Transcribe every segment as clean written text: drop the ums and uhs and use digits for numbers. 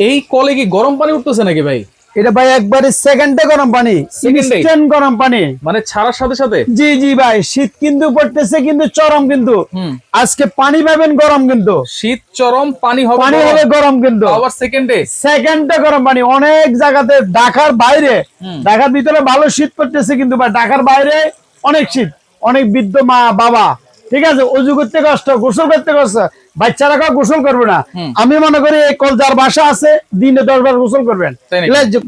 এই কলে কি গরম পানি উঠতেছে নাকি ভাই? এটা ভাই একবারে সেকেন্ডে গরম পানি, ইনস্ট্যান্ট গরম পানি, মানে ছাড়ার সাথে সাথে। জি জি ভাই, শীত কিন্তু পড়তেছে কিন্তু চরম, কিন্তু আজকে পানি পাবেন গরম, কিন্তু শীত চরম পানি হবে, পানি হবে গরম, কিন্তু আবার সেকেন্ডে গরম পানি। অনেক জায়গাতে ঢাকার বাইরে, ঢাকার ভিতরে ভালো শীত পড়তেছে, কিন্তু ভাই ঢাকার বাইরে অনেক শীত, অনেক বৃদ্ধ মা বাবা, ঠিক আছে, অজু করতে কষ্ট, গোসল করতে কষ্ট, বাচ্চারা কেউ গোসল করবে না। আমি মনে করি এই কল যার বাসা আছে দিনে 10 বার গোসল করবেন,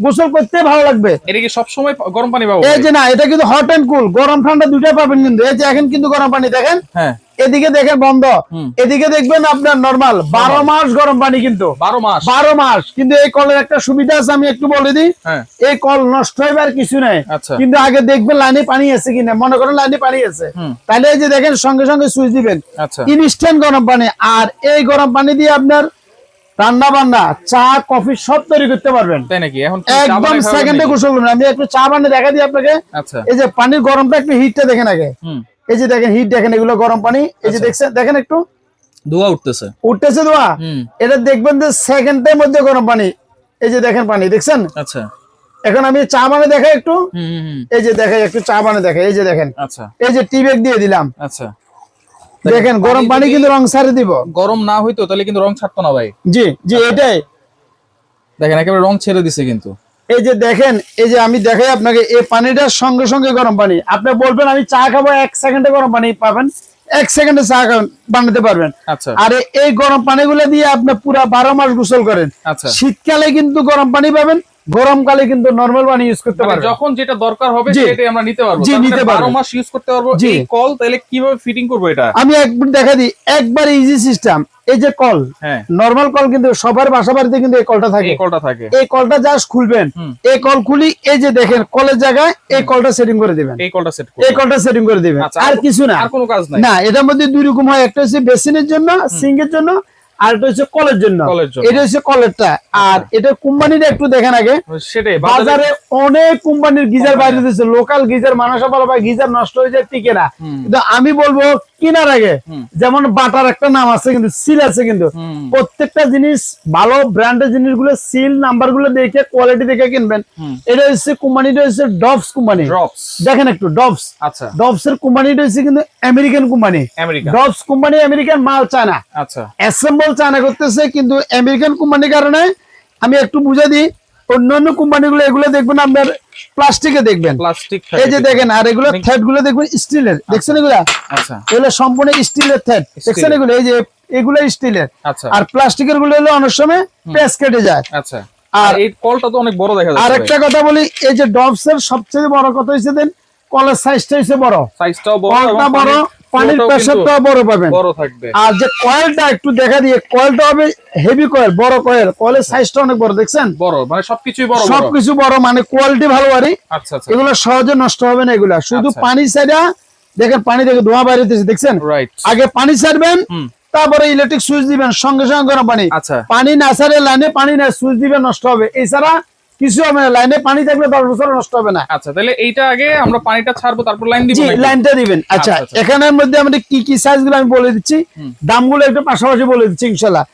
গোসল করতে ভালো লাগবে। এটা কি সবসময় গরম পানি পাবো? এই যে না, এটা কিন্তু হট এন্ড কুল, গরম ঠান্ডা দুটাই পাবেন। কিন্তু এই যে এখন কিন্তু গরম পানি দেখেন, হ্যাঁ এদিকে দেখেন বন্ধ, এদিকে দেখবেন আপনার নরমাল। 12 মাস গরম পানি, কিন্তু 12 মাস। কিন্তু এই কলের একটা সুবিধা আছে, আমি একটু বলে দিই। এই কল নষ্ট হইবার কিছু নাই, কিন্তু আগে দেখবেন লাইনে পানি আছে কিনা। মনে করেন লাইনে পানি আছে, তাহলে এই যে দেখেন সঙ্গে সঙ্গে সুইচ দিবেন, ইনস্ট্যান্ট গরম পানি। আর এই গরম পানি দিয়ে আপনার রান্না বান্না, চা কফি সব তৈরি করতে পারবেন। তাই নাকি? এখন একদম সেকেন্ডে গোসল করুন। আমি একটু চা বানিয়ে দেখা দিই আপনাকে। এই যে পানির গরমটা, একটু হিটটা দেখেন আগে। এই যে দেখেন হিট, দেখেন এগুলো গরম পানি। এই যে দেখছেন, দেখেন একটু ধোঁয়া উঠতেছে, ধোঁয়া। এটা দেখবেন যে সেকেন্ডের মধ্যে গরম পানি। এই যে দেখেন পানি দেখছেন। আচ্ছা, এখন আমি চা বানিয়ে দেখাই একটু। এই যে দেখেন একটু চা বানিয়ে দেখাই। এই যে দেখেন, আচ্ছা, এই যে টি ব্যাগ দিয়ে দিলাম। আচ্ছা, দেখেন গরম পানি কিন্তু রং ছাড়ে দিব। গরম না হইতো তাহলে কিন্তু রং ছাড়তো না ভাই। জি জি, এটাই দেখেন একেবারে রং ছেড়ে দিছে কিন্তু। এই যে দেখেন, এই যে আমি দেখাই আপনাকে, এই পানিটার সঙ্গে সঙ্গে গরম পানি। আপনি বলবেন আমি চা খাবো, 1 সেকেন্ডে গরম পানি পাবেন, 1 সেকেন্ডে চা বানাতে পারবেন। আর এই গরম পানিগুলো দিয়ে আপনি পুরো 12 মাস গোসল করেন। শীতকালে কিন্তু গরম পানি পাবেন, গরমকালে কিন্তু নরমাল পানি ইউজ করতে পারবেন। যখন যেটা দরকার হবে সেটাই আমরা নিতে পারবো। জি, নিতে পারবো, 12 মাস ইউজ করতে পারবো। এই কল তাহলে কিভাবে ফিটিং করব এটা আমি একবার দেখা দিই, একবার ইজি সিস্টেম। এই যে কল, নরমাল কল, কিন্তু সবার বাসা বাড়িতে কিন্তু এই কলটা থাকে। এই কলটা জাস্ট খুলবেন, এই কল খুলি, এই যে দেখেন কলের জায়গায় এই কলটা সেটিং করে দিবেন। এই কলটা সেটিং করে দিবেন, আর কিছু না, আর কোনো কাজ নাই। না, এটার মধ্যে দুই রকম হয়, একটা হচ্ছে বেসিনের জন্য, সিঙ্কের জন্য, আর এটা হচ্ছে কলের জন্য। এটা হচ্ছে কলেরটা। আর এটা কোম্পানিটা একটু দেখেন আগে। বাজারে অনেক কোম্পানির গিজার বাইরে দিচ্ছে, লোকাল গিজার। মানুষ বলে ভাই গিজার নষ্ট হয়ে যায়, টিকে না। কিন্তু আমি বলবো কেনার আগে, যেমন বাটার একটা নাম আছে, কিন্তু সিল আছে, কিন্তু প্রত্যেকটা জিনিস ভালো ব্র্যান্ডের জিনিসগুলো সিল নাম্বার গুলো দেখে, কোয়ালিটি দেখে কিনবেন। এটা হচ্ছে কোম্পানিটা হচ্ছে ডভস কোম্পানি। দেখেন একটু ডভস। আচ্ছা, ডভস এর কোম্পানিটা হচ্ছে কিন্তু আমেরিকান কোম্পানি। ডভস কোম্পানি আমেরিকান, মাল চায়না। আচ্ছা, অ্যাসেম্বল চায়না করতেছে, কিন্তু আমেরিকান কোম্পানির কারণে আমি একটু বুঝে দিই। অন্যান্য কোম্পানিগুলো এগুলো দেখবেন আপনার প্লাস্টিকে দেখবেন, এই যে দেখেন। আর এগুলো থ্রেড গুলো দেখবেন স্টিলের, দেখছেন এগুলা? আচ্ছা, এগুলো সম্পূর্ণ স্টিলের থ্রেড, দেখছেন এগুলো? এই যে এগুলো স্টিলের। আর প্লাস্টিকের গুলো হলো অনেক সময় পেঁচ কেটে যায়। আচ্ছা, আর এই কলটা তো অনেক বড় দেখা যাচ্ছে। আর একটা কথা বলি, এই যে ডভস এর সবচেয়ে বড় কথা হচ্ছে দেন, কলের সাইজটা হচ্ছে বড়, সাইজটাও বড়, পানির প্রেসারটাও বড় পাবেন, বড় থাকবে। আর যে কয়েলটা একটু দেখা দিয়ে, কয়েলটা হবে হেভি কয়েল, বড় কয়েল। কয়েলের সাইজটা অনেক বড়, দেখছেন? বড় মানে সবকিছু বড়, মানে কোয়ালিটি ভালো। আর এগুলো সহজে নষ্ট হবে না। এগুলা শুধু পানি ছাড়া, দেখেন পানি থেকে ধোঁয়া বাইরেতেছে, দেখছেন? আগে পানি ছাড়বেন, তারপরে ইলেকট্রিক সুইচ দিবেন, সঙ্গে সঙ্গে গরম পানি। পানি না ছাড়ে লাইনে পানি না, সুইচ দিবেন, নষ্ট হবে। এছাড়া কিছু হবে না, লাইনে পানি থাকলে 10 বছর নষ্ট হবে না। আচ্ছা, তাহলে এইটা আগে আমরা পানিটা ছাড়বো, তারপর লাইন দিব। লাইনটা দিবেন। আচ্ছা, এখানের মধ্যে আমরা কি কি সাইজ গুলো আমি বলে দিচ্ছি, দামগুলো একটু পাশাপাশি বলে দিচ্ছি ইনশাআল্লাহ।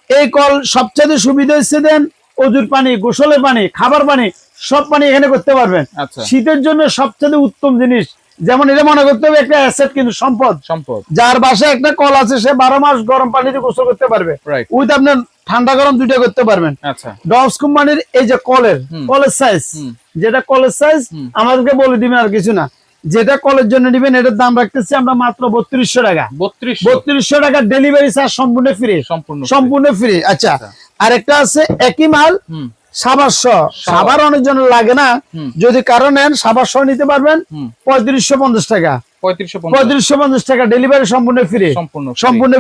এই কল সবচেয়ে সুবিধা হচ্ছে দেন, অজুর পানি, গোসলের পানি, খাবার পানি, সব পানি এখানে করতে পারবেন। শীতের জন্য সবচেয়ে উত্তম জিনিস। যেমন এটা মনে করতে হবে একটা অ্যাসেট, কিন্তু সম্পদ। যার বাসায় একটা কল আছে, সে 12 মাস গরম পানিতে গোসল করতে পারবে, উইথ আপনার ঠান্ডা গরম দুইটা করতে পারবেন। ডভস কোম্পানির এই যে কলের সাইজ, যেটা কলের সাইজ আমাদেরকে বলে দিবেন, আর কিছু না। যেটা কলের জন্য নিবেন, এটার দাম রাখতেছি আমরা মাত্র 3200 টাকা। 3200 টাকা ডেলিভারি চার্জ সম্পূর্ণ ফ্রি। আচ্ছা, আর একটা আছে একই মাল, সাবাস। সাবার অনেক জন লাগে না, যদি কারো নেন সাবাস নিতে পারবেন 3550 টাকা। 3550 টাকা ডেলিভারি সম্পূর্ণ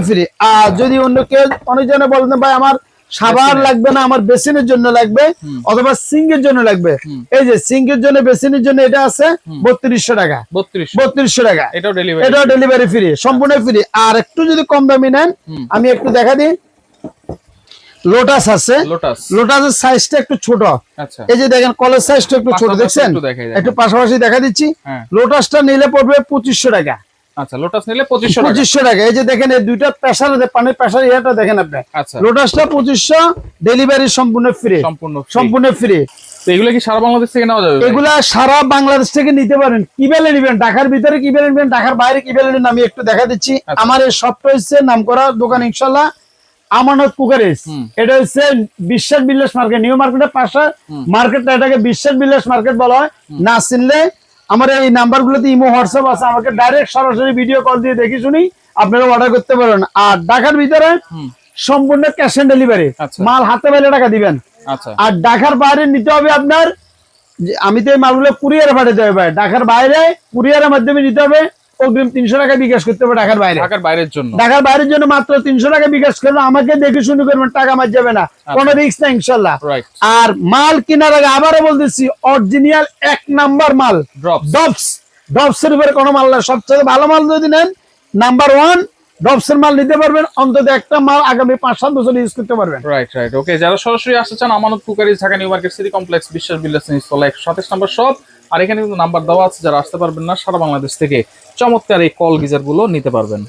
ফ্রি। আর যদি অন্য কেউ, অনেক জনে বলেন ভাই আমার সাবান লাগবে না, আমার বেসিনের জন্য লাগবে, অথবা সিঙ্কের জন্য লাগবে, এই যে সিঙ্কের জন্য, বেসিনের জন্য এটা আছে 3200 টাকা। 3200 টাকা, এটাও ডেলিভারি ফ্রি, সম্পূর্ণ ফ্রি। আর একটু যদি কম দামি নেন, আমি একটু দেখা দিই, লোটাস আছে। লোটাসের সাইজটা একটু ছোট। এই যে দেখেন কলের সাইজটা একটু ছোট, দেখছেন? একটু পাশাপাশি দেখা দিচ্ছি। লোটাসটা নিলে পড়বে 2500 টাকা। আচ্ছা লোটাস নিলে 2500 টাকা। এই যে দেখেন এই দুইটা প্রেসার পানির প্রেসার এটা দেখেন আপনি। আচ্ছা লোটাসটা 2500, ডেলিভারি সম্পূর্ণ ফ্রি, সম্পূর্ণ ফ্রি। তো এগুলো কি সারা বাংলাদেশ থেকে নেওয়া যাবে? এগুলা সারা বাংলাদেশ থেকে নিতে পারেন। কিভাবে নেবেন, ঢাকার ভিতরে কিভাবে নেবেন, ঢাকার বাইরে কিভাবে নেবেন, আমি একটু দেখা দিচ্ছি। আমার এই শপটা হচ্ছে নামকরা দোকান ইনশাআল্লাহ আমানত কুকারিজ। এটা হচ্ছে বিশ্বাস বিল্লাস মার্কেট, নিউ মার্কেটের পাশে মার্কেটটা, এটাকে বিশ্বাস বিল্লাস মার্কেট বলা হয়। না চিনলে আমার এই নাম্বারগুলোতে ইমো হোয়াটসঅ্যাপ আছে, আমাকে ডাইরেক্ট সরাসরি ভিডিও কল দিয়ে দেখি শুনি আপনারা অর্ডার করতে পারেন। আর ঢাকার ভিতরে সম্পূর্ণ ক্যাশ অন ডেলিভারি, মাল হাতে পেলে টাকা দিবেন। আর ঢাকার বাইরে নিতে হবে আপনার, আমি তো এই মালগুলো কুরিয়ারে পাঠাতে হবে ভাই, ঢাকার বাইরে কুরিয়ারের মাধ্যমে নিতে হবে, অগ্রিম 300 টাকা বিকাশ করতে হবে ঢাকার বাইরে। ঢাকার বাইরের জন্য, ঢাকার বাইরের জন্য মাত্র 300 টাকা বিকাশ করবেন, আমাকে দেখে শুনে করবেন, টাকা মার যাবে না, কোনো রিস্ক না ইনশাআল্লাহ। আর মাল কেনার আগে আবারও বলতেছি, অরিজিনাল 1 নাম্বার মাল ডবস এর উপরে কোনো মাল না। সবচেয়ে ভালো মাল যদি নেন নাম্বার 1 ডবসের মাল নিতে পারবেন, অন্তত একটা মাল আগামী 5-7 বছর ইউজ করতে পারবেন। Right okay. যারা সরাসরি আসতে চান, আমানত cookeries, Dhaka new market city complex, বিশ্বাস বিল্ডার্স নিচতলা 127 নম্বর শপ। আর এখানে কিন্তু নাম্বার দেওয়া আছে, যারা আসতে পারবেন না সারা বাংলাদেশ থেকে চমৎকার এই কল গিজার গুলো নিতে পারবেন।